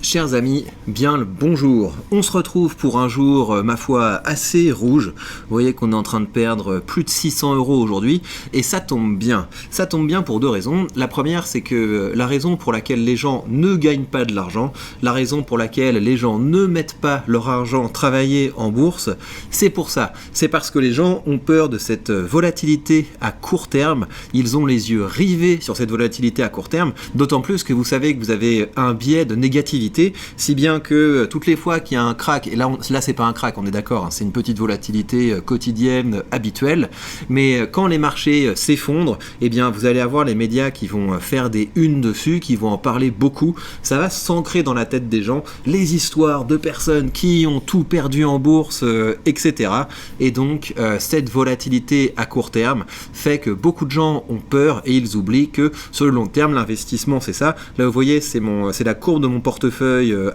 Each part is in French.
Chers amis, bien le bonjour. On se retrouve pour un jour, ma foi, assez rouge. Vous voyez qu'on est en train de perdre plus de 600 € aujourd'hui et ça tombe bien. Ça tombe bien pour deux raisons. La première, c'est que la raison pour laquelle les gens ne gagnent pas de l'argent, la raison pour laquelle les gens ne mettent pas leur argent travailler en bourse, c'est pour ça. C'est parce que les gens ont peur de cette volatilité à court terme. Ils ont les yeux rivés sur cette volatilité à court terme, d'autant plus que vous savez que vous avez un biais de négativité, si bien que toutes les fois qu'il y a un crack, et là c'est pas un crack, on est d'accord, hein, c'est une petite volatilité quotidienne, habituelle, mais quand les marchés s'effondrent, eh bien vous allez avoir les médias qui vont faire des unes dessus, qui vont en parler beaucoup, ça va s'ancrer dans la tête des gens, les histoires de personnes qui ont tout perdu en bourse, etc. Et donc cette volatilité à court terme fait que beaucoup de gens ont peur et ils oublient que sur le long terme, l'investissement c'est ça. Là vous voyez, c'est la courbe de mon portefeuille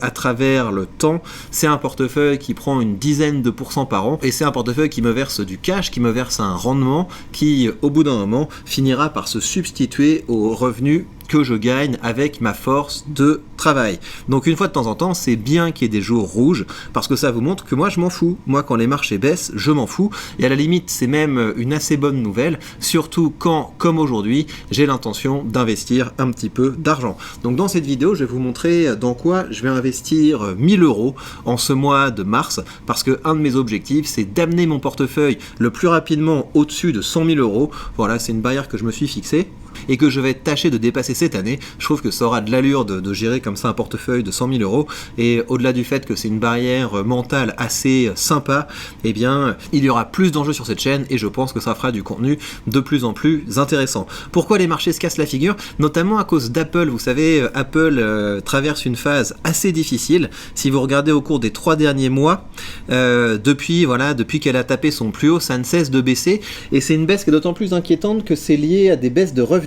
à travers le temps. C'est un portefeuille qui prend une dizaine de % par an et c'est un portefeuille qui me verse du cash, qui me verse un rendement qui au bout d'un moment finira par se substituer aux revenus que je gagne avec ma force de travail. Donc une fois de temps en temps, c'est bien qu'il y ait des jours rouges parce que ça vous montre que moi je m'en fous. Moi quand les marchés baissent, je m'en fous et à la limite c'est même une assez bonne nouvelle, surtout quand, comme aujourd'hui, j'ai l'intention d'investir un petit peu d'argent. Donc dans cette vidéo, je vais vous montrer dans quoi je vais investir 1000 € en ce mois de mars parce que un de mes objectifs, c'est d'amener mon portefeuille le plus rapidement au-dessus de 100 000 €. Voilà, c'est une barrière que je me suis fixée et que je vais tâcher de dépasser cette année. Je trouve que ça aura de l'allure de gérer comme ça un portefeuille de 100 000 €, et au-delà du fait que c'est une barrière mentale assez sympa, eh bien il y aura plus d'enjeux sur cette chaîne et je pense que ça fera du contenu de plus en plus intéressant. Pourquoi les marchés se cassent la figure? Notamment à cause d'Apple. Vous savez, Apple traverse une phase assez difficile. Si vous regardez au cours des 3 derniers mois, depuis qu'elle a tapé son plus haut, ça ne cesse de baisser et c'est une baisse qui est d'autant plus inquiétante que c'est lié à des baisses de revenus.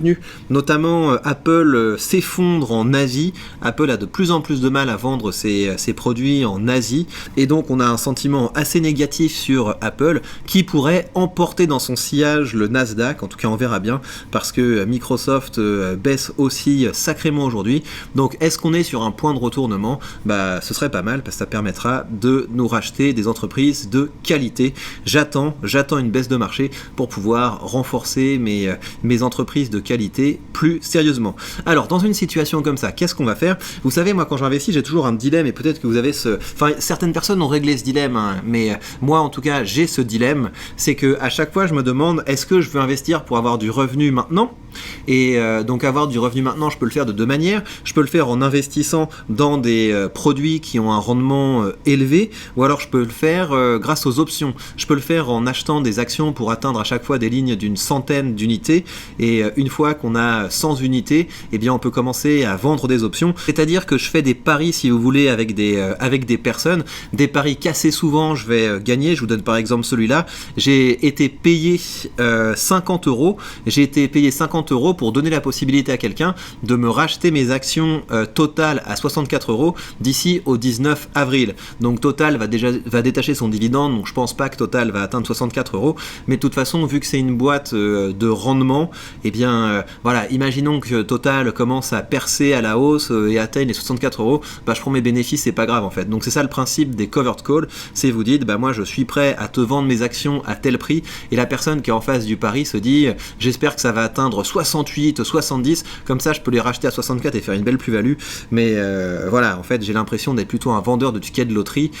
Notamment Apple s'effondre en Asie. Apple a de plus en plus de mal à vendre ses produits en Asie et donc on a un sentiment assez négatif sur Apple qui pourrait emporter dans son sillage le Nasdaq. En tout cas on verra bien parce que Microsoft baisse aussi sacrément aujourd'hui. Donc est-ce qu'on est sur un point de retournement? Ce serait pas mal parce que ça permettra de nous racheter des entreprises de qualité. J'attends une baisse de marché pour pouvoir renforcer mes entreprises de qualité plus sérieusement. Alors dans une situation comme ça, qu'est-ce qu'on va faire? Vous savez, moi quand j'investis, j'ai toujours un dilemme et peut-être que vous avez certaines personnes ont réglé ce dilemme, hein, mais moi en tout cas j'ai ce dilemme, c'est que à chaque fois je me demande, est-ce que je veux investir pour avoir du revenu maintenant? Et donc avoir du revenu maintenant, je peux le faire de deux manières. Je peux le faire en investissant dans des produits qui ont un rendement élevé, ou alors je peux le faire grâce aux options. Je peux le faire en achetant des actions pour atteindre à chaque fois des lignes d'une centaine d'unités, et une fois qu'on a 100 unités, eh bien on peut commencer à vendre des options. C'est-à-dire que je fais des paris, si vous voulez, avec des personnes, des paris qu'assez souvent je vais gagner. Je vous donne par exemple celui-là. J'ai été payé 50 €. J'ai été payé 50 € pour donner la possibilité à quelqu'un de me racheter mes actions Total à 64 € d'ici au 19 avril. Donc Total va détacher son dividende, donc je pense pas que Total va atteindre 64 €, mais de toute façon vu que c'est une boîte de rendement, eh bien voilà, imaginons que Total commence à percer à la hausse et atteigne les 64 €, je prends mes bénéfices, c'est pas grave en fait. Donc c'est ça le principe des covered calls, c'est vous dites moi je suis prêt à te vendre mes actions à tel prix, et la personne qui est en face du pari se dit j'espère que ça va atteindre 68, 70, comme ça je peux les racheter à 64 et faire une belle plus-value. Mais voilà, en fait j'ai l'impression d'être plutôt un vendeur de tickets de loterie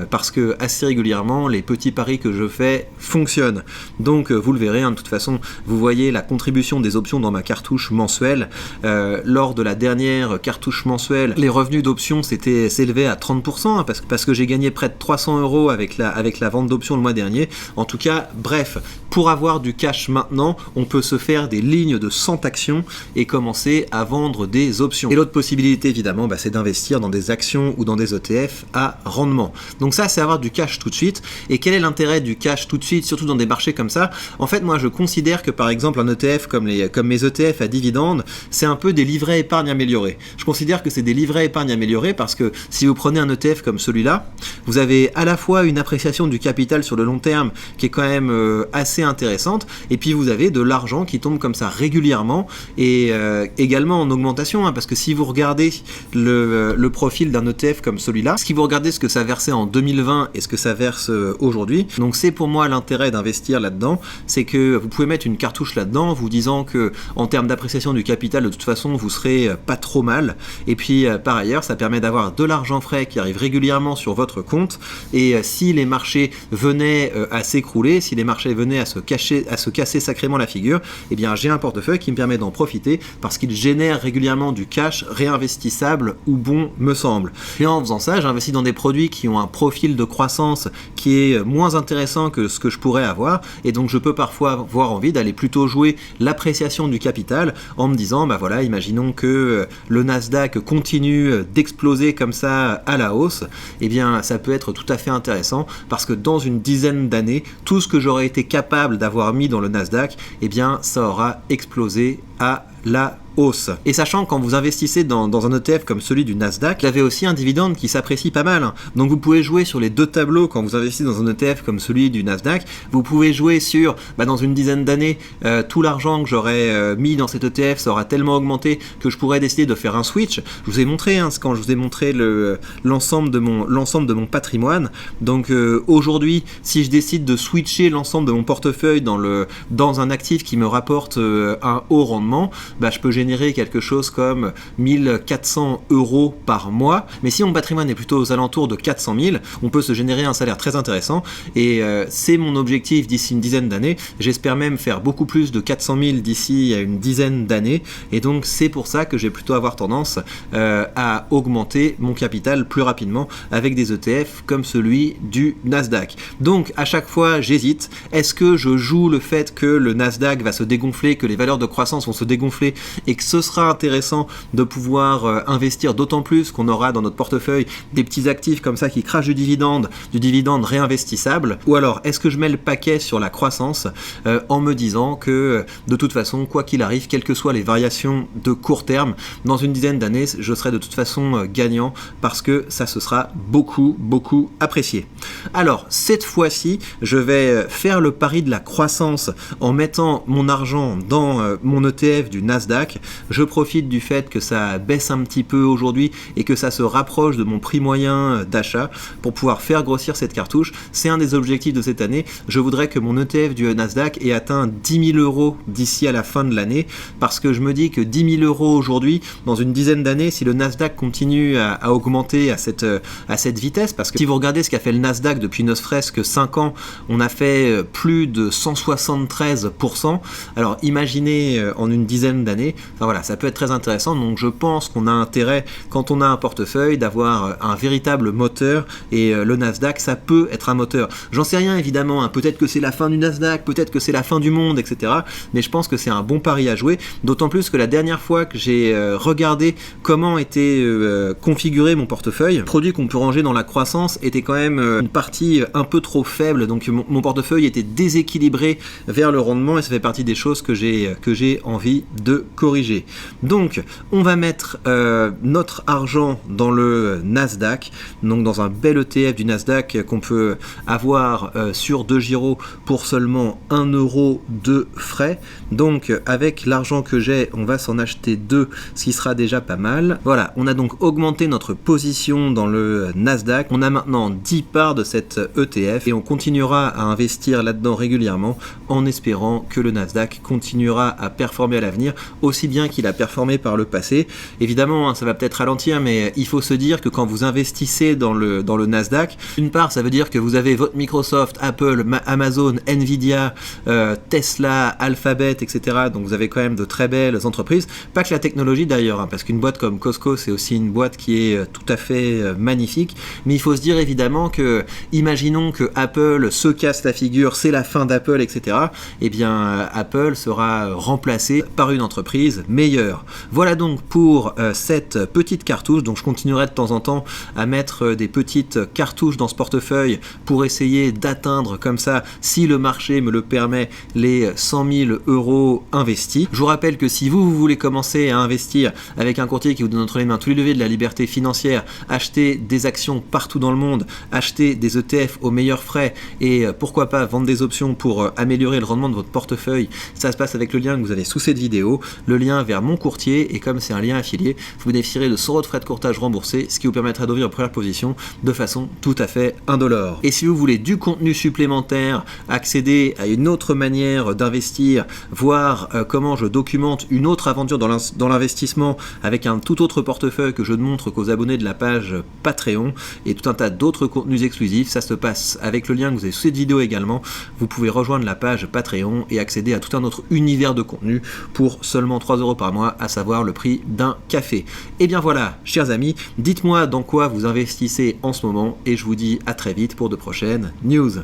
parce que assez régulièrement les petits paris que je fais fonctionnent. Donc vous le verrez, hein, de toute façon vous voyez la contribution des options dans ma cartouche mensuelle. Lors de la dernière cartouche mensuelle, les revenus d'options s'élevaient à 30%, hein, parce que j'ai gagné près de 300 € avec la vente d'options le mois dernier. En tout cas, bref, pour avoir du cash maintenant, on peut se faire des lignes de 100 actions et commencer à vendre des options. Et l'autre possibilité évidemment, c'est d'investir dans des actions ou dans des ETF à rendement. Donc ça, c'est avoir du cash tout de suite. Et quel est l'intérêt du cash tout de suite, surtout dans des marchés comme ça? En fait, moi je considère que par exemple un ETF comme comme mes ETF à dividendes, c'est un peu des livrets épargne améliorés. Je considère que c'est des livrets épargne améliorés parce que si vous prenez un ETF comme celui-là, vous avez à la fois une appréciation du capital sur le long terme qui est quand même assez intéressante, et puis vous avez de l'argent qui tombe comme ça régulièrement et également en augmentation, hein, parce que si vous regardez le profil d'un ETF comme celui-là, si vous regardez ce que ça versait en 2020 et ce que ça verse aujourd'hui, donc c'est pour moi l'intérêt d'investir là-dedans, c'est que vous pouvez mettre une cartouche là-dedans, vous disant que en termes d'appréciation du capital, de toute façon, vous serez pas trop mal, et puis par ailleurs, ça permet d'avoir de l'argent frais qui arrive régulièrement sur votre compte, et si les marchés venaient à s'écrouler, si les marchés venaient à se casser sacrément la figure, eh bien j'ai un portefeuille qui me permet d'en profiter parce qu'il génère régulièrement du cash réinvestissable ou bon me semble. Et en faisant ça, j'investis dans des produits qui ont un profil de croissance qui est moins intéressant que ce que je pourrais avoir, et donc je peux parfois avoir envie d'aller plutôt jouer l'appréciation du capital en me disant, bah voilà, imaginons que le Nasdaq continue d'exploser comme ça à la hausse, eh bien ça peut être tout à fait intéressant parce que dans une dizaine d'années, tout ce que j'aurais été capable d'avoir mis dans le Nasdaq, eh bien ça aura explosé à la hausse. Et sachant que quand vous investissez dans un ETF comme celui du Nasdaq, vous avez aussi un dividende qui s'apprécie pas mal. Donc vous pouvez jouer sur les deux tableaux quand vous investissez dans un ETF comme celui du Nasdaq. Vous pouvez jouer sur, dans une dizaine d'années, tout l'argent que j'aurais mis dans cet ETF, ça aura tellement augmenté que je pourrais décider de faire un switch. Je vous ai montré, quand je vous ai montré l'ensemble de mon patrimoine. Donc aujourd'hui, si je décide de switcher l'ensemble de mon portefeuille dans un actif qui me rapporte un haut rendement, je peux générer quelque chose comme 1400 € par mois, mais si mon patrimoine est plutôt aux alentours de 400 000, on peut se générer un salaire très intéressant, et c'est mon objectif d'ici une dizaine d'années. J'espère même faire beaucoup plus de 400 000 d'ici une dizaine d'années, et donc c'est pour ça que je vais plutôt avoir tendance à augmenter mon capital plus rapidement avec des ETF comme celui du Nasdaq. Donc à chaque fois j'hésite, est-ce que je joue le fait que le Nasdaq va se dégonfler, que les valeurs de croissance vont se dégonfler, et que ce sera intéressant de pouvoir investir, d'autant plus qu'on aura dans notre portefeuille des petits actifs comme ça qui crachent du dividende réinvestissable, ou alors est-ce que je mets le paquet sur la croissance en me disant que de toute façon, quoi qu'il arrive, quelles que soient les variations de court terme, dans une dizaine d'années, je serai de toute façon gagnant parce que ça se sera beaucoup apprécié. Alors cette fois-ci, je vais faire le pari de la croissance en mettant mon argent dans mon ETF du Nasdaq. Je profite du fait que ça baisse un petit peu aujourd'hui et que ça se rapproche de mon prix moyen d'achat pour pouvoir faire grossir cette cartouche. C'est un des objectifs de cette année. Je voudrais que mon ETF du Nasdaq ait atteint 10 000 € d'ici à la fin de l'année, parce que je me dis que 10 000 € aujourd'hui, dans une dizaine d'années, si le Nasdaq continue à augmenter à cette vitesse, parce que si vous regardez ce qu'a fait le Nasdaq depuis ne serait-ce que 5 ans, on a fait plus de 173%. Alors imaginez en une dizaine d'années, voilà, ça peut être très intéressant. Donc je pense qu'on a intérêt, quand on a un portefeuille, d'avoir un véritable moteur, et le Nasdaq, ça peut être un moteur. J'en sais rien évidemment, hein. Peut-être que c'est la fin du Nasdaq, peut-être que c'est la fin du monde, etc. Mais je pense que c'est un bon pari à jouer, d'autant plus que la dernière fois que j'ai regardé comment était configuré mon portefeuille, le produit qu'on peut ranger dans la croissance était quand même une partie un peu trop faible, donc mon portefeuille était déséquilibré vers le rendement, et ça fait partie des choses que j'ai envie de corriger. Donc on va mettre notre argent dans le Nasdaq, donc dans un bel ETF du Nasdaq qu'on peut avoir sur 2 giros pour seulement 1 € de frais. Donc avec l'argent que j'ai, on va s'en acheter 2, ce qui sera déjà pas mal. Voilà, on a donc augmenté notre position dans le Nasdaq. On a maintenant 10 parts de cet ETF et on continuera à investir là-dedans régulièrement en espérant que le Nasdaq continuera à performer à l'avenir aussi bien qu'il a performé par le passé. Évidemment, ça va peut-être ralentir, mais il faut se dire que quand vous investissez dans le Nasdaq, d'une part, ça veut dire que vous avez votre Microsoft, Apple, Amazon, Nvidia, Tesla, Alphabet, etc. Donc vous avez quand même de très belles entreprises. Pas que la technologie d'ailleurs, hein, parce qu'une boîte comme Costco, c'est aussi une boîte qui est tout à fait magnifique. Mais il faut se dire évidemment que, imaginons que Apple se casse la figure, c'est la fin d'Apple, etc. Eh bien, Apple sera remplacé par une entreprise meilleur. Voilà donc pour cette petite cartouche. Donc je continuerai de temps en temps à mettre des petites cartouches dans ce portefeuille pour essayer d'atteindre comme ça, si le marché me le permet, les 100 000 euros investis. Je vous rappelle que si vous voulez commencer à investir avec un courtier qui vous donne entre les mains tous les leviers de la liberté financière, acheter des actions partout dans le monde, acheter des ETF aux meilleurs frais et pourquoi pas vendre des options pour améliorer le rendement de votre portefeuille, ça se passe avec le lien que vous avez sous cette vidéo, le lien vers mon courtier, et comme c'est un lien affilié, vous bénéficierez de 100 euros de frais de courtage remboursés, ce qui vous permettra d'ouvrir en première position de façon tout à fait indolore. Et si vous voulez du contenu supplémentaire, accéder à une autre manière d'investir, voir comment je documente une autre aventure dans l'investissement avec un tout autre portefeuille que je ne montre qu'aux abonnés de la page Patreon, et tout un tas d'autres contenus exclusifs, ça se passe avec le lien que vous avez sous cette vidéo également. Vous pouvez rejoindre la page Patreon et accéder à tout un autre univers de contenu pour seulement 3 euros par mois, à savoir le prix d'un café. Et bien voilà, chers amis, dites-moi dans quoi vous investissez en ce moment et je vous dis à très vite pour de prochaines news.